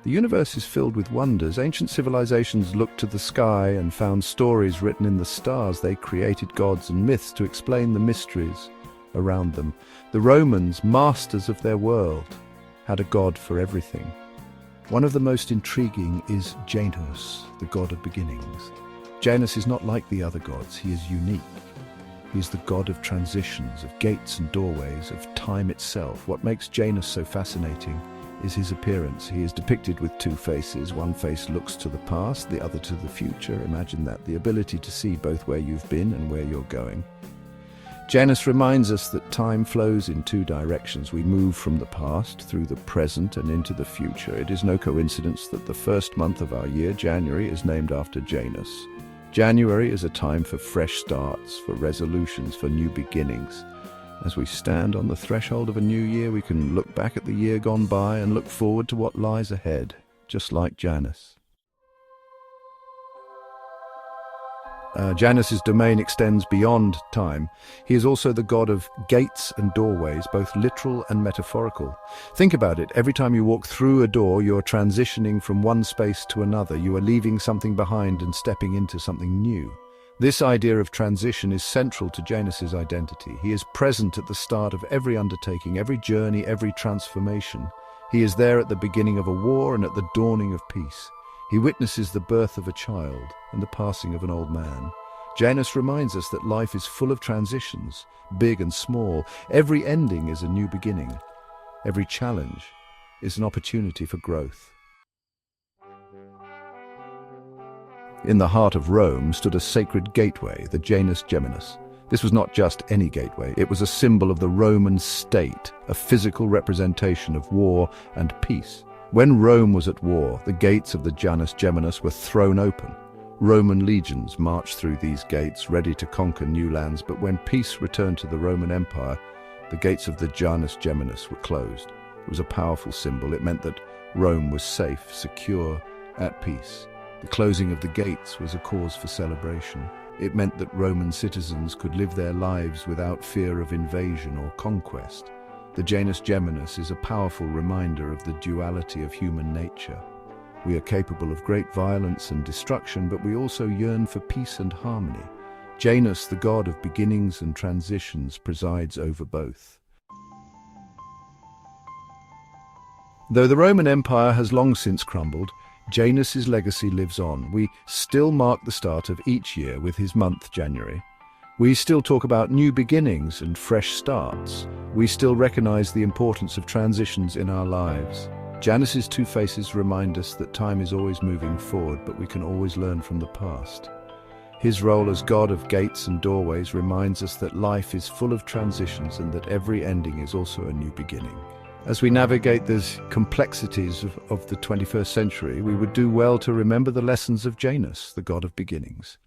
The universe is filled with wonders. Ancient civilizations looked to the sky and found stories written in the stars. They created gods and myths to explain the mysteries around them. The Romans, masters of their world, had a god for everything. One of the most intriguing is Janus, the god of beginnings. Janus is not like the other gods. He is unique. He is the god of transitions, of gates and doorways, of time itself. What makes Janus so fascinating is his appearance. He is depicted with two faces. One face looks to the past, the other to the future. Imagine that, the ability to see both where you've been and where you're going. Janus reminds us that time flows in two directions. We move from the past through the present and into the future. It is no coincidence that the first month of our year, January, is named after Janus. January is a time for fresh starts, for resolutions, for new beginnings. As we stand on the threshold of a new year, we can look back at the year gone by and look forward to what lies ahead, just like Janus. Janus's domain extends beyond time. He is also the god of gates and doorways, both literal and metaphorical. Think about it. Every time you walk through a door, you're transitioning from one space to another. You are leaving something behind and stepping into something new. This idea of transition is central to Janus's identity. He is present at the start of every undertaking, every journey, every transformation. He is there at the beginning of a war and at the dawning of peace. He witnesses the birth of a child and the passing of an old man. Janus reminds us that life is full of transitions, big and small. Every ending is a new beginning. Every challenge is an opportunity for growth. In the heart of Rome stood a sacred gateway, the Janus Geminus. This was not just any gateway. It was a symbol of the Roman state, a physical representation of war and peace. When Rome was at war, the gates of the Janus Geminus were thrown open. Roman legions marched through these gates, ready to conquer new lands, but when peace returned to the Roman Empire, the gates of the Janus Geminus were closed. It was a powerful symbol. It meant that Rome was safe, secure, at peace. The closing of the gates was a cause for celebration. It meant that Roman citizens could live their lives without fear of invasion or conquest. The Janus Geminus is a powerful reminder of the duality of human nature. We are capable of great violence and destruction, but we also yearn for peace and harmony. Janus, the god of beginnings and transitions, presides over both. Though the Roman Empire has long since crumbled, Janus's legacy lives on. We still mark the start of each year with his month, January. We still talk about new beginnings and fresh starts. We still recognize the importance of transitions in our lives. Janus's two faces remind us that time is always moving forward, but we can always learn from the past. His role as god of gates and doorways reminds us that life is full of transitions and that every ending is also a new beginning. As we navigate these complexities of the 21st century, we would do well to remember the lessons of Janus, the god of beginnings.